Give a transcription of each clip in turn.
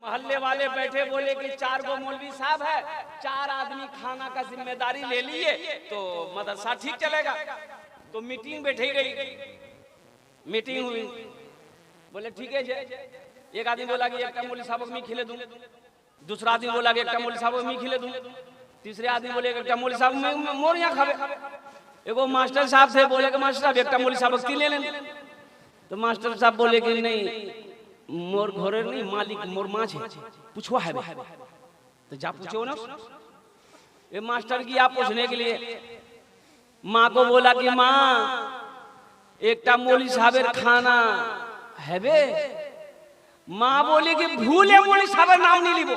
मोहल्ले वाले बैठे बोले कि 4 गो मौलवी साहब है, 4 आदमी खाना का जिम्मेदारी ले लिए तो मदरसा ठीक चलेगा। तो मीटिंग बैठी गई, मीटिंग हुई, बोले ठीक है। एक आदमी बोला कि एक मौलवी साहब को मैं खिले दूं, दूसरा आदमी बोला कि एक मौलवी साहब को मैं खिले दूं, तीसरे आदमी बोले एक मौलवी साहब में मोर यहाँ खावे। एगो मास्टर साहब से बोले कि मास्टर साहब एक मौलवी साहब को ले लें। तो मास्टर साहब बोले कि नहीं, मोर घोरे नहीं, मालिक मोर माछ है, पूछवा है। तो जा पूछो ना। ये मास्टर की आप पूछने के लिए माँ को बोला कि माँ एकटा मौलवी साहबेर खाना है बे। माँ बोली कि भूले मौलवी साहबेर नाम नहीं लीबो,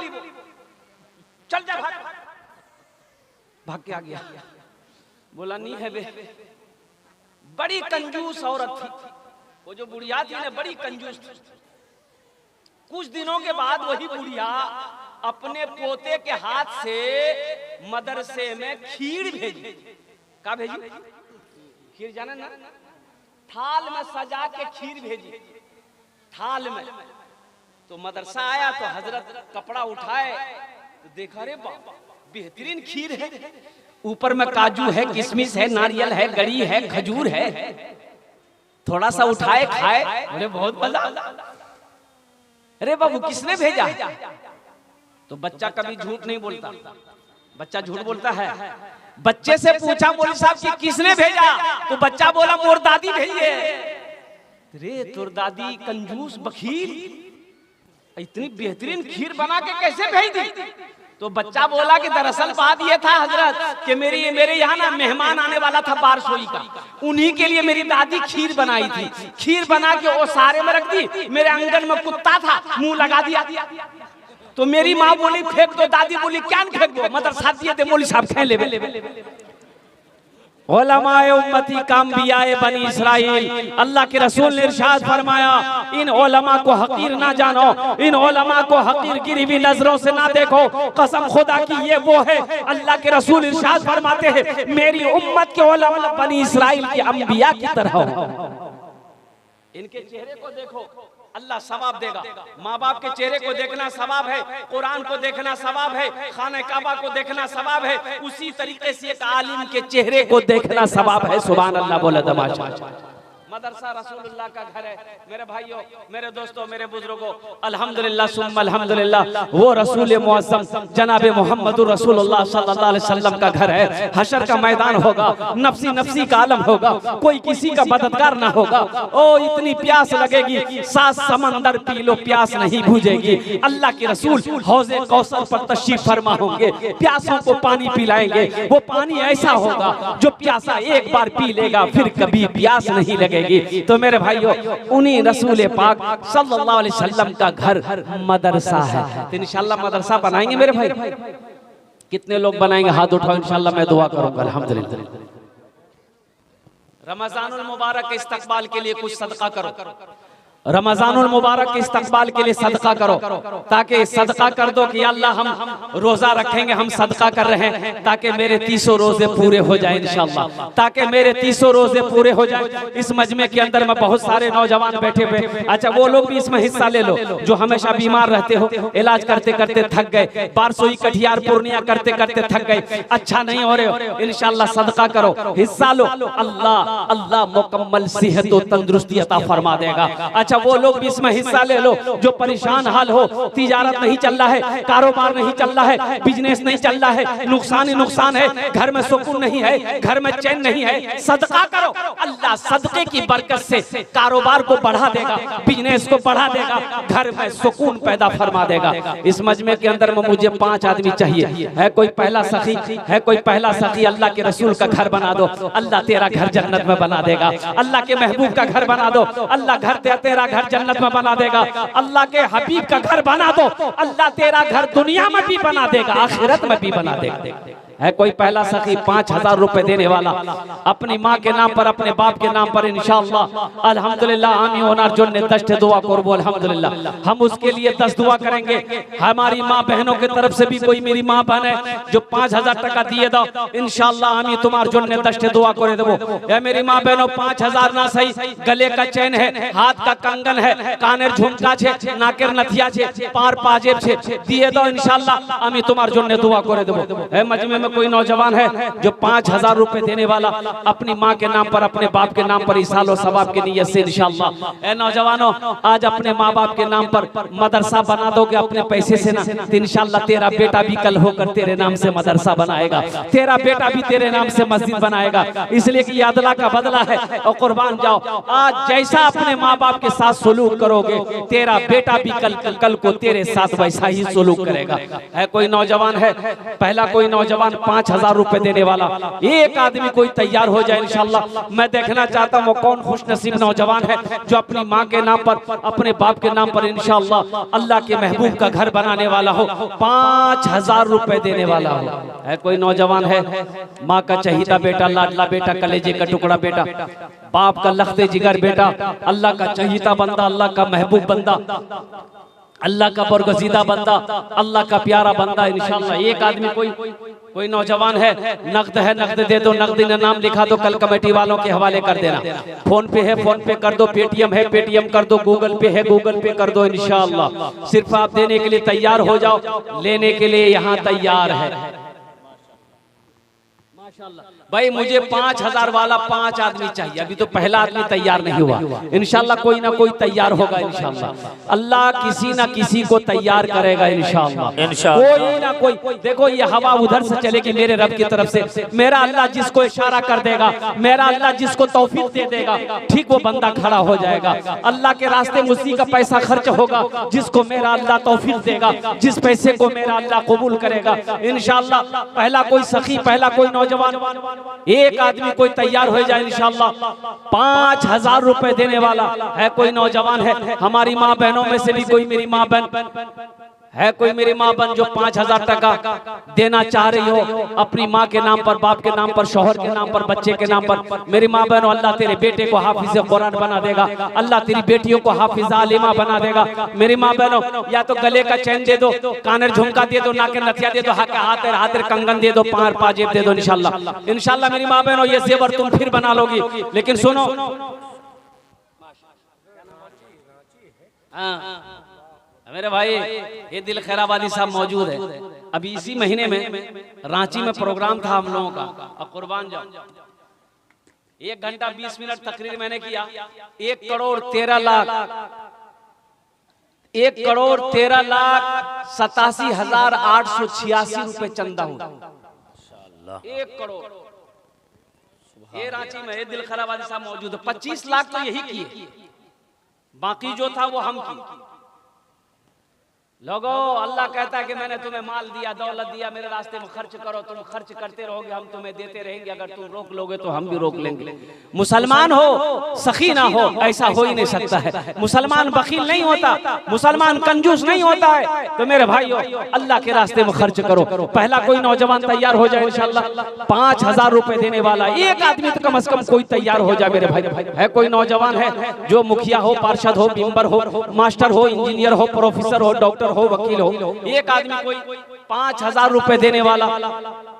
चल जा भाग। भाग के आ गया। बोला नहीं है बे। बड़ी कंजूस औरत थी वो, जो बुढ़िया थी ना, बड़ी कंजूस थी। कुछ दिनों के बाद वही बुढ़िया अपने पोते के हाथ से मदरसे में खीर भेजी। क्या भेजी? खीर जाने ना, थाल में सजा के खीर भेजी, थाल में। तो मदरसा आया तो हजरत कपड़ा उठाए तो देखा रे बाबा बेहतरीन खीर है, ऊपर में काजू है, किशमिश है, नारियल है, गरी है, खजूर है। थोड़ा सा उठाए खाए, बोले बहुत मजा। अरे बाबू किसने भेजा? तो बच्चा कभी झूठ नहीं बोलता, बच्चा झूठ बोलता है। बच्चे से पूछा मौलवी साहब कि किसने भेजा? तो बच्चा बोला मोर दादी भेजी है। रे तोर दादी कंजूस बखील इतनी बेहतरीन खीर बना के कैसे भेज दी? तो बच्चा बोला कि दरअसल बात ये था हजरत कि मेरे यहाँ ना मेहमान आने वाला था बारसोई का, उन्हीं के लिए मेरी दादी खीर बनाई थी। खीर बना के वो सारे में रख दी, मेरे आंगन में कुत्ता था, मुंह लगा दिया। तो मेरी माँ बोली फेंक दो, दादी बोली क्या फेंक दो, मदरसा दिए थे मौलवी साहब खेल ले। उलमाए उम्मती काम्बियाए बनी इस्राइल, अल्लाह के रसूल ने इरशाद फरमाया इन उलमा को हकीर ना जानो, इन उलमा को हकीर गिरी हुई नजरों से ना देखो। कसम खुदा की ये वो है, अल्लाह के रसूल इरशाद फरमाते हैं मेरी उम्मत के उलमा बनी इस्राइल के अंबिया की तरह हो। इनके चेहरे को देखो, अल्लाह सवाब देगा। माँ बाप के चेहरे को देखना सवाब है, कुरान को देखना सवाब है, खाने काबा को देखना सवाब है। उसी तरीके से एक आलिम के चेहरे को देखना सवाब है। सुभान अल्लाह बोला दमाशा। मदरसा रसूलुल्लाह का घर है। मेरे भाइयों, मेरे दोस्तों, मेरे बुजुर्गों, अल्हम्दुलिल्लाह सुम्मा अल्हम्दुलिल्लाह, वो रसूल मुअज़्ज़म जनाब मुहम्मदुर रसूलुल्लाह सल्लल्लाह अलैहि वसल्लम का घर है। हशर का मैदान होगा, नफ्सी नफ्सी का आलम होगा, कोई किसी का मददगार ना होगा। ओ इतनी प्यास लगेगी 7 समंदर पी लो, प्यास नहीं बुझेगी। अल्लाह के रसूल हौज़े कौसर पर तशरीफ फरमा होंगे, प्यासों को पानी पिलाएंगे। वो पानी ऐसा होगा जो प्यासा एक बार पी लेगा फिर कभी प्यास नहीं लगेगी। तो मेरे भाइयों, उन्हीं रसूल पाक सल्लल्लाहु अलैहि वसल्लम का घर मदरसा है। तो इंशाअल्लाह मदरसा बनाएंगे मेरे भाई। कितने लोग बनाएंगे? हाथ उठाओ, इंशाअल्लाह मैं दुआ करूंगा। अल्हम्दुलिल्लाह। रमजानुल मुबारक के इस्तकबाल के लिए कुछ सदका करो। रमजानुल मुबारक के इस्तकबाल के लिए सदका करो, ताकि सदका कर दो कि अल्लाह हम रोजा रखेंगे, हम सदका कर रहे हैं ताकि मेरे 300 रोजे पूरे हो जाए इंशाअल्लाह, ताकि मेरे 300 रोजे पूरे हो जाए। इस मजमे के अंदर में बहुत सारे नौजवान बैठे हुए। अच्छा, वो लोग भी इसमें हिस्सा ले लो जो हमेशा बीमार रहते हो, इलाज करते करते थक गए, बारसोई कटिहार पूर्णिया करते करते थक गए, अच्छा नहीं हो रहे हो, इंशाअल्लाह सदका करो, हिस्सा लो। अल्लाह अल्लाह मुकम्मल सेहत और तंदुरुस्ती अता फरमा देगा। अच्छा, वो लोग भी इसमें हिस्सा ले लो जो परेशान हाल हो, तिजारत नहीं चल रहा है, कारोबार नहीं चल रहा है, बिजनेस नहीं चल रहा है, नुकसान ही नुकसान है, घर में सुकून नहीं है, घर में चैन नहीं है, सदका करो। अल्लाह सदके की बरकत से कारोबार को बढ़ा देगा, बिजनेस को बढ़ा देगा, घर में सुकून पैदा फरमा देगा। इस मजमे के अंदर में मुझे 5 आदमी चाहिए। है कोई पहला सखी? है कोई पहला सखी? अल्लाह के रसूल का घर बना दो, अल्लाह तेरा घर जन्नत में बना देगा। अल्लाह के महबूब का घर बना दो, अल्लाह घर तेरा घर जन्नत में बना देगा। अल्लाह के हबीब का घर बना दो, अल्लाह तेरा घर दुनिया में भी बना देगा, आखिरत में भी बना देगा। है कोई पहला सखी 5000 रुपए देने वाला अपनी माँ के नाम पर अपने बाप के नाम पर इंशाअल्लाह अल्हम्दुलिल्लाह आमी होनार जोन्ने 10 दुआ करबो अल्हम्दुलिल्लाह। हम उसके लिए 10 दुआ करेंगे। हमारी माँ बहनों की तरफ से भी कोई मेरी माँ बहन है जो 5000 टका दिए दो इंशाअल्लाह आमी तुम्हार जोन्ने 10 दुआ करे देबो। ए मेरी माँ बहनों 5000 ना सही, गले का चैन है, हाथ का कंगन है, कानेर झुमका छे, नाकेर नथिया छे, पार पाजेब छे, दिए दो इंशाअल्लाह आमी तुम्हार जोन्ने दुआ करे देबो। ए मजमे में कोई नौजवान है जो 5000 रुपए देने वाला अपनी माँ के नाम पर अपने बाप के नाम पर इसालो सवाब के नियत से इंशाअल्लाह। ए नौजवानों आज अपने माँ बाप के नाम पर मदरसा बना दोगे अपने पैसे से ना तो इंशाअल्लाह तेरा बेटा भी कल होकर तेरे नाम से मदरसा बनाएगा, तेरा बेटा भी तेरे नाम से मस्जिद बनाएगा। इसलिए कि अदला का बदला है और कुर्बान जाओ। आज जैसा अपने माँ बाप के साथ सलूक करोगे तेरा बेटा भी कल को तेरे साथ वैसा ही सलूक करेगा। है कोई नौजवान है पहला कोई नौजवान 5000 रुपए देने वाला, एक आदमी कोई तैयार हो जाए इंशाअल्लाह। मैं देखना चाहता हूँ वो कौन खुश नसीब नौजवान है जो अपनी माँ के नाम पर अपने बाप के नाम पर इंशाअल्लाह अल्लाह के महबूब का घर बनाने वाला हो, 5000 रुपए देने वाला हो। है कोई नौजवान है माँ का चहीता बेटा, लाडला बेटा, कलेजे का टुकड़ा बेटा, बाप का लख्ते जिगर बेटा, अल्लाह का चहीता बंदा, अल्लाह का महबूब बंदा, अल्लाह का बरगजीदा बंदा, अल्लाह का प्यारा बंदा इंशाअल्लाह। एक आदमी कोई नौजवान है नकद दे दो, नकदी ने नाम लिखा दो, कल कमेटी वालों के हवाले कर देना। फोन पे है फोन पे कर दो, पेटीएम है पेटीएम कर दो, गूगल पे है गूगल पे कर दो इंशाअल्लाह। सिर्फ आप देने के लिए तैयार हो जाओ, लेने के लिए यहाँ तैयार है माशाअल्लाह। भाई मुझे 5000 वाला 5 आदमी चाहिए, अभी तो पहला आदमी तैयार नहीं हुआ, इंशाअल्लाह कोई ना कोई तैयार होगा इंशाअल्लाह। अल्लाह किसी ना किसी को तैयार करेगा इंशाअल्लाह, कोई ना कोई। देखो ये हवा उधर से चलेगी मेरे रब की तरफ से, मेरा अल्लाह जिसको इशारा कर देगा, मेरा अल्लाह जिसको तौफीक दे देगा, ठीक वो बंदा खड़ा हो जाएगा। अल्लाह के रास्ते में उसी का पैसा खर्च होगा जिसको मेरा अल्लाह तौफीक देगा, जिस पैसे को मेरा अल्लाह कबूल करेगा इंशाअल्लाह। पहला कोई सखी, पहला कोई नौजवान, एक आदमी कोई तैयार हो जाए इंशाअल्लाह। 5000 रुपए देने वाला है कोई नौजवान है हमारी माँ बहनों में से भी कोई मेरी माँ बहन है, कोई मेरी माँ बहन जो 5000 टका देना चाह रही हो अपनी माँ के नाम पर, बाप के नाम पर, शौहर के नाम पर, बच्चे के नाम पर। मेरी माँ बहनों अल्लाह तेरे बेटे को हाफिज कुरान बना देगा, अल्लाह तेरी बेटियों को हाफिज आलिमा बना देगा। मेरी माँ बहनों या तो गले का चैन दे दो, कानेर झुमका दे दो, नाके नथिया दे दो, हाथ कंगन दे दो, पार पाजेब दे दो इंशाअल्लाह। इंशाअल्लाह मेरी माँ बहनों ये जेवर तुम फिर बना लोगी। लेकिन सुनो मेरे भाई ये दिल खैराबादी साहब मौजूद है, अभी इसी महीने में रांची में प्रोग्राम था हम लोगों का, अब कुर्बान जाओ 1 घंटा 20 मिनट तकरीर मैंने किया। 1 करोड़ 13 लाख 87,886 रुपए चंदा हुआ। 1 करोड़ ये रांची में ये दिल खैराबादी साहब मौजूद है। 25 लाख तो यही किए, बाकी जो था वो हम किए। लोगों अल्लाह कहता है कि मैंने तुम्हें माल दिया, दौलत दिया, मेरे रास्ते में खर्च करो, तुम खर्च करते रहोगे, हम तुम्हें देते रहेंगे। अगर तुम रोक लोगे तो हम भी रोक लेंगे। मुसलमान हो सखी ना हो ऐसा हो ही नहीं सकता है। मुसलमान बखील नहीं होता, मुसलमान कंजूस नहीं होता है। तो मेरे भाइयों अल्लाह के रास्ते में खर्च करो। पहला कोई नौजवान तैयार हो जाए इंशाअल्लाह। 5000 रुपए देने वाला एक आदमी तो कम से कम कोई तैयार हो जाए मेरे भाई। है कोई नौजवान है जो मुखिया हो, पार्षद हो, मेंबर हो, मास्टर हो, इंजीनियर हो, प्रोफेसर हो, डॉक्टर हो, वकील हो, एक आदमी कोई 5000 रुपए देने वाला।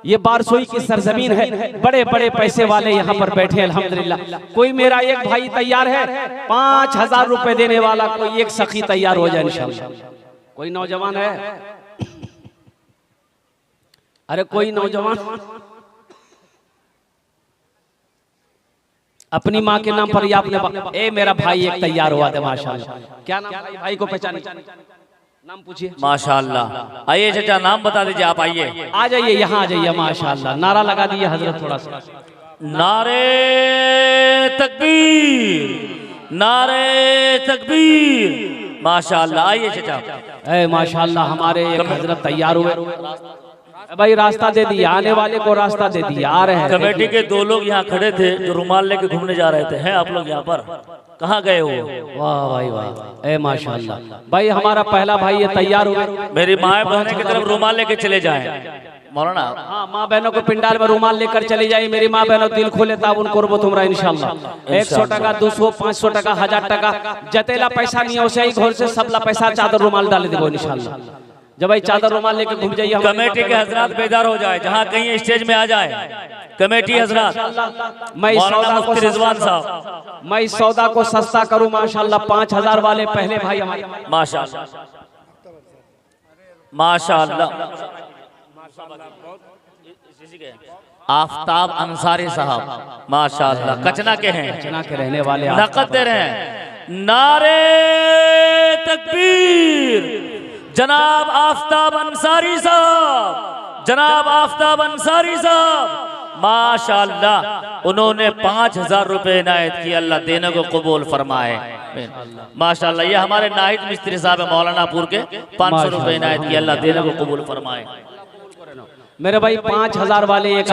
ये बारसोई की सरजमीन है, बड़े बड़े पैसे वाले यहाँ पर बैठे अल्हम्दुलिल्लाह। कोई मेरा एक भाई तैयार है 5000 रुपए देने वाला, कोई एक सखी तैयार हो जाए इंशाअल्लाह। कोई नौजवान है? अरे कोई नौजवान अपनी माँ के नाम पर या अपने ए मेरा भाई एक तैयार हुआ था माशाअल्लाह। क्या नाम भाई को पहचाने? नाम पूछिए। माशाअल्लाह। आइए चाचा नाम बता दीजिए, आप आइए, आ जाइए, यहाँ आ जाइए। माशाअल्लाह नारा लगा दीजिए हजरत थोड़ा सा। नारे तकबीर, नारे तकबीर। माशाअल्लाह। आइए चाचा। माशाअल्लाह हमारे एक हजरत तैयार हुए भाई, रास्ता दे दिया, आने वाले को रास्ता दे दिया, आ रहे हैं। कमेटी के 2 लोग यहाँ खड़े थे जो रुमाल लेके घूमने जा रहे थे। हैं आप लोग यहाँ पर? कहाँ गए हो? वाह भाई वाह, ए माशाअल्लाह। भाई हमारा पहला भाई ये तैयार हुए। मेरी माए बहने की तरफ रुमाल लेके चले जाएं। मौलाना हाँ, माँ बहनों को पिंडाल में रुमाल लेकर चली जाए। मेरी माँ बहनों दिल खोले ताबुन करबो तुमरा इंशाल्लाह। 100 টাকা, 200, 500 টাকা, 1000 টাকা जतेला पैसा नहीं हो सही घर से सबला पैसा चादर रुमाल डाल देबो इंशाल्लाह। जब भाई चादर रुमाल लेके घूम जाइए। कमेटी के हजरात बेदार हो जाए, जहाँ कहीं स्टेज में आ जाए कमेटी हजरात। मैं इस मौलाना सौदा को मुफ्ती रिजवान साहब, मैं इस सौदा को सस्ता करूं माशाल्लाह। 5000 वाले पहले भाई हमारे माशाल्लाह माशाल्लाह। आफ्ताब अंसारी साहब माशाल्लाह कचना के हैं, चना के रहने वाले नकद दे रहे हैं। नारे तकबीर। जनाब आफ्ताब अंसारी साहब, जनाब आफ्ताब अंसारी साहब माशाल्लाह, उन्होंने 5000 रुपए इनायत की। अल्लाह देने को कबूल फरमाए माशाल्लाह। ये हमारे नाहिद मिस्त्री साहब है मौलानापुर के, 500 रुपए इनायत की। अल्लाह देने को कबूल फरमाए। मेरे भाई 5000 वाले एक